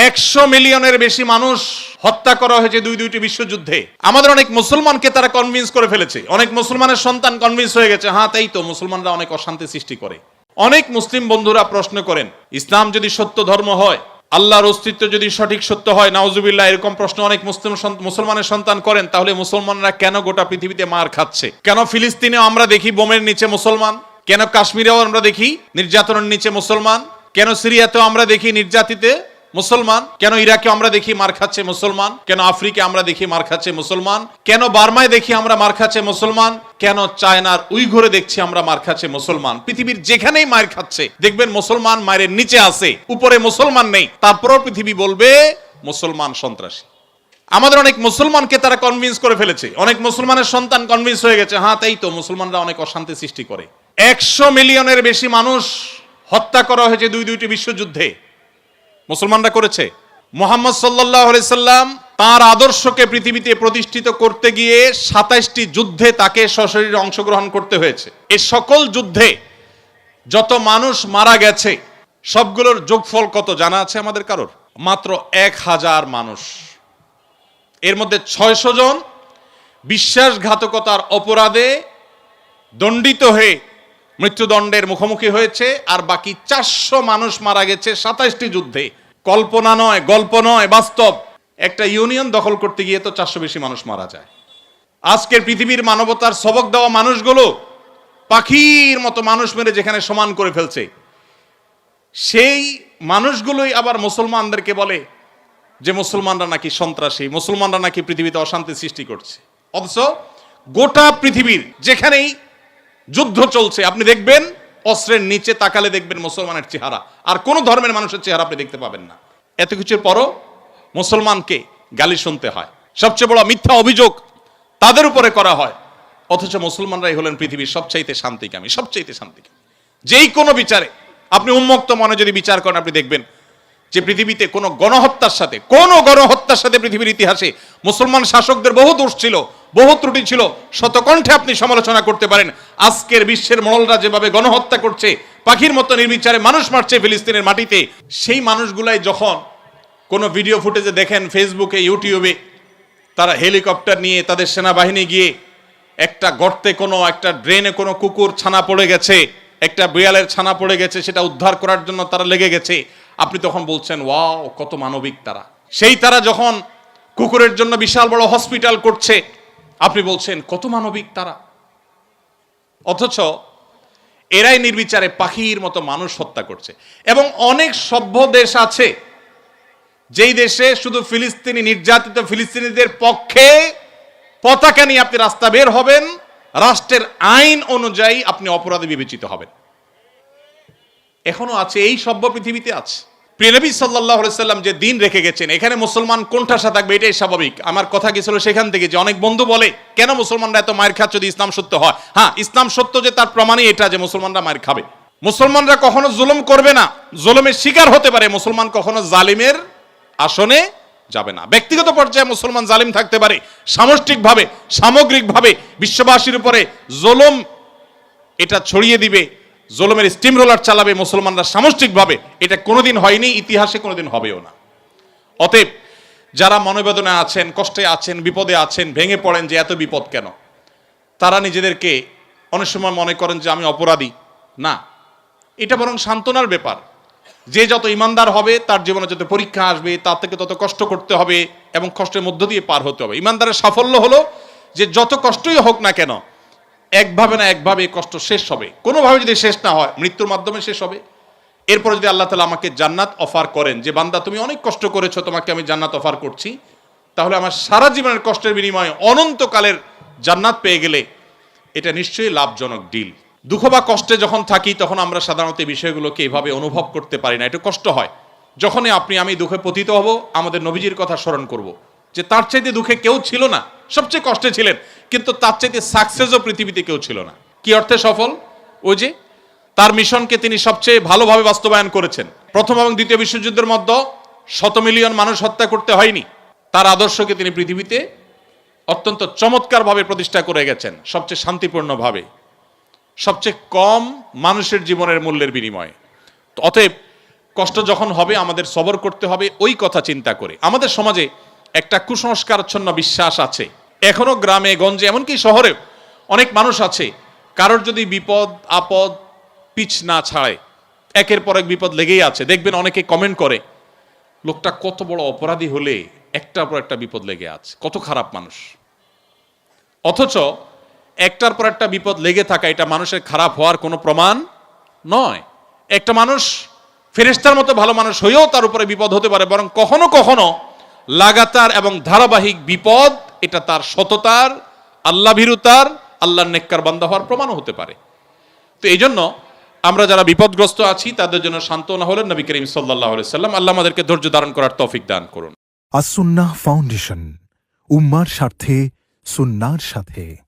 100 মিলিয়নের বেশি মানুষ হত্যা করা হয়েছে দুইটি বিশ্বযুদ্ধে। আমাদের অনেক মুসলমানকে তারা কনভিন্স করে ফেলেছে, অনেক মুসলমানের সন্তান কনভিন্স হয়ে গেছে, হ্যাঁ তাই তো, মুসলমানরা অনেক অশান্তি সৃষ্টি করে। অনেক মুসলিম বন্ধুরা প্রশ্ন করেন, ইসলাম যদি সত্য ধর্ম হয়, আল্লাহর অস্তিত্ব যদি সঠিক সত্য হয়, নাউজুবিল্লাহ, এরকম প্রশ্ন অনেক মুসলমানের সন্তান করেন, তাহলে মুসলমানরা কেন গোটা পৃথিবীতে মার খাচ্ছে? কেন ফিলিস্তিনেও আমরা দেখি বোমের নিচে মুসলমান? কেন কাশ্মীরেও আমরা দেখি নির্যাতনের নিচে মুসলমান? কেন সিরিয়াতেও আমরা দেখি নির্যাতিতে মুসলমান? কেন ইরাকে আমরা দেখি মার খাচ্ছে মুসলমান? কেন আফ্রিকা আমরা দেখি মার খাচ্ছে মুসলমান? কেন বার্মায় দেখি আমরা মার খাচ্ছে মুসলমান? কেন চায়নার উইঘুরে দেখছি আমরা মার খাচ্ছে মুসলমান? পৃথিবীর যেখানেই মার খাচ্ছে দেখবেন মুসলমান মায়ের নিচে আছে, উপরে মুসলমান নেই, তারপরও পৃথিবী বলবে মুসলমান সন্ত্রাসী। আমাদের অনেক মুসলমানকে তারা কনভিন্স করে ফেলেছে, অনেক মুসলমানের সন্তান কনভিন্স হয়ে গেছে, হ্যাঁ তাই তো, মুসলমানরা অনেক অশান্তি সৃষ্টি করে। 100 মিলিয়নের বেশি মানুষ হত্যা করা হয়েছে দুইটি বিশ্বযুদ্ধে। মুসলমানরা করেছে। মুহাম্মদ সাল্লাল্লাহু আলাইহি সাল্লাম তার আদর্শকে পৃথিবীতে প্রতিষ্ঠিত করতে গিয়ে 27টি যুদ্ধে তাকে সশরীরে অংশগ্রহণ করতে হয়েছে। এই সকল যুদ্ধে যত মানুষ মারা গেছে সবগুলোর যোগফল কত জানা আছে আমাদের কারোর? মাত্র 1000 মানুষ। এর মধ্যে 600 জন বিশ্বাসঘাতকতার অপরাধে দণ্ডিত হয়ে মৃত্যুদণ্ডের মুখোমুখি হয়েছে, আর বাকি 400 মানুষ মারা গেছে 27টি যুদ্ধে। কল্পনা নয়, গল্প নয়, বাস্তব। একটা ইউনিয়ন দখল করতে গিয়ে তো 400 বেশি মানুষ মারা যায়। আজকের পৃথিবীর মানবতার সবক দেওয়া মানুষগুলো পাখির মতো মানুষ মেরে যেখানে সমান করে ফেলছে, সেই মানুষগুলোই আবার মুসলমানদেরকে বলে যে মুসলমানরা নাকি সন্ত্রাসী, মুসলমানরা নাকি পৃথিবীতে অশান্তি সৃষ্টি করছে। অথচ গোটা পৃথিবীর যেখানেই যুদ্ধ চলছে আপনি দেখবেন অস্ত্রের নিচে তাকালে দেখবেন মুসলমানের চেহারা, আর কোন ধর্মের মানুষের চেহারা আপনি দেখতে পাবেন না। এত কিছুর পরও মুসলমানকে গালি শুনতে হয়, সবচেয়ে বড় মিথ্যা অভিযোগ তাদের উপরে করা হয়। অথচ মুসলমানরাই হলেন পৃথিবীর সবচাইতে শান্তিকামী, সবচাইতে শান্তিকামী। যেই কোনো বিচারে আপনি উন্মুক্ত মনে যদি বিচার করেন, আপনি দেখবেন যে পৃথিবীতে কোনো গণহত্যার সাথে পৃথিবীর ইতিহাসে মুসলমান শাসকদের বহু দোষ ছিল, বহু ত্রুটি ছিল, শতকণ্ঠে আপনি সমালোচনা করতে পারেন। আজকের বিশ্বের মোড়লরা যেভাবে গণহত্যা করছে, পাখির মতো নির্বিচারে মানুষ মারছে ফিলিস্তিনের মাটিতে, সেই মানুষগুলাই যখন কোনো ভিডিও ফুটেজে দেখেন ফেসবুকে, ইউটিউবে, তারা হেলিকপ্টার নিয়ে তাদের সেনাবাহিনী গিয়ে একটা গর্তে, কোনো একটা ড্রেনে কোনো কুকুর ছানা পড়ে গেছে, একটা বিড়ালের ছানা পড়ে গেছে, সেটা উদ্ধার করার জন্য তারা লেগে গেছে, আপনি তখন বলছেন ওয়াও কত মানবিক তারা। সেই তারা যখন কুকুরের জন্য বিশাল বড় হসপিটাল করছে, আপনি বলছেন কত মানবিক তারা। অথচ এরাই নির্বিচারে পাখির মতো মানুষ হত্যা করছে। এবং অনেক সভ্য দেশ আছে যেই দেশে শুধু ফিলিস্তিনি নির্যাতিত ফিলিস্তিনিদের পক্ষে পতাকা নিয়ে আপনি রাস্তা বের হবেন, রাষ্ট্রের আইন অনুযায়ী আপনি অপরাধী বিবেচিত হবেন। এখনো আছে, এই সভ্য পৃথিবীতে আছে। প্রিয় নবী সাল্লাল্লাহু আলাইহি সাল্লাম যে দিন রেখে গেছেন, এখানে মুসলমান কোণঠাসা থাকবে, এটাই স্বাভাবিক। আমার কথা গেছিল সেখান থেকে যে অনেক বন্ধু বলে কেন মুসলমানরা এত মার খাচ্ছে যদি ইসলাম সত্য হয়। হ্যাঁ, ইসলাম সত্য যে তার প্রমাণই এটা যে মুসলমানরা মার খাবে। মুসলমানরা কখনো জুলুম করবে না, জুলুমের শিকার হতে পারে, মুসলমান কখনো জালিমের আসনে যাবে না। ব্যক্তিগত পর্যায়ে মুসলমান জালিম থাকতে পারে, সামষ্টিকভাবে সামগ্রিকভাবে বিশ্ববাসীর উপরে জুলুম এটা ছড়িয়ে দিবে, জুলুমের স্টিম রোলার চালাবে মুসলমানরা সামষ্টিকভাবে, এটা কোনোদিন হয়নি, ইতিহাসে কোনোদিন হবেও না। অতএব যারা মনোবেদনা আছেন, কষ্টে আছেন, বিপদে আছেন, ভেঙে পড়েন যে এত বিপদ কেন, তারা নিজেদেরকে অনেক সময় মনে করেন যে আমি অপরাধী। না, এটা বরং সান্ত্বনার ব্যাপার। যে যত ইমানদার হবে তার জীবনে যত পরীক্ষা আসবে তার থেকে তত কষ্ট করতে হবে এবং কষ্টের মধ্য দিয়ে পার হতে হবে। ইমানদারের সাফল্য হলো যে যত কষ্টই হোক না কেন, একভাবে না একভাবে কষ্ট শেষ হবে। কোনোভাবে যদি শেষ না হয়, মৃত্যুর মাধ্যমে শেষ হবে। এরপর যদি আল্লাহ তাআলা আমাকে জান্নাত অফার করেন যে বান্দা তুমি অনেক কষ্ট করেছো, তোমাকে আমি জান্নাত অফার করছি, তাহলে আমার সারা জীবনের কষ্টের বিনিময়ে অনন্তকালের জান্নাত পেয়ে গেলে এটা নিশ্চয়ই লাভজনক ডিল। দুঃখ বা কষ্টে যখন থাকি তখন আমরা সাধারণত এই বিষয়গুলোকে এভাবে অনুভব করতে পারি না, একটু কষ্ট হয়। যখনই আমি দুঃখে পতিত হব, আমাদের নবীজির কথা স্মরণ করব যে তার চাইতে দুঃখে কেউ ছিল না, সবচেয়ে কষ্টে ছিলেন, কিন্তু তার চাইতে সাকসেসও পৃথিবীতে কেউ ছিল না। কি অর্থে সফল? ওই যে তার মিশনকে তিনি সবচেয়ে ভালোভাবে বাস্তবায়ন করেছেন। প্রথম এবং দ্বিতীয় বিশ্বযুদ্ধের মধ্যে 100 মিলিয়ন মানুষ হত্যা করতে হয়নি। তার আদর্শকে তিনি পৃথিবীতে অত্যন্ত চমৎকারভাবে প্রতিষ্ঠা করে গেছেন, সবচেয়ে শান্তিপূর্ণভাবে, সবচেয়ে কম মানুষের জীবনের মূল্যের বিনিময়ে। অতএব কষ্ট যখন হবে আমাদের সবর করতে হবে ওই কথা চিন্তা করে। আমাদের সমাজে একটা কুসংস্কারাচ্ছন্ন বিশ্বাস আছে এখনো, গ্রামে গঞ্জে এমনকি শহরে অনেক মানুষ আছে, কারোর যদি বিপদ আপদ পিছ না ছাড়ে, একের পর এক বিপদ লেগেই আছে। দেখবেন অনেকে কমেন্ট করে, লোকটা কত বড় অপরাধী হলে একটার পর একটা বিপদ লেগে আছে, কত খারাপ মানুষ। অথচ একটার পর একটা বিপদ লেগে থাকা এটা মানুষের খারাপ হওয়ার কোনো প্রমাণ নয়। একটা মানুষ ফেরেশতার মতো ভালো মানুষ হয়েও তার উপরে বিপদ হতে পারে, বরং কখনো কখনো লাগাতার এবং ধারাবাহিক বিপদ এটা তার সততার, আল্লাহ ভীরুতার, আল্লাহর নেককার বান্দা হওয়ার প্রমাণও হতে পারে। তো এই জন্য আমরা যারা বিপদগ্রস্ত আছি তাদের জন্য সান্ত্বনা হলেন নবী করিম সাল্লাল্লাহু আলাইহি সাল্লাম। আল্লাহ আমাদেরকে ধৈর্য ধারণ করার তৌফিক দান করুন। আস-সুন্নাহ ফাউন্ডেশন, উম্মার স্বার্থে সুন্নাহর সাথে।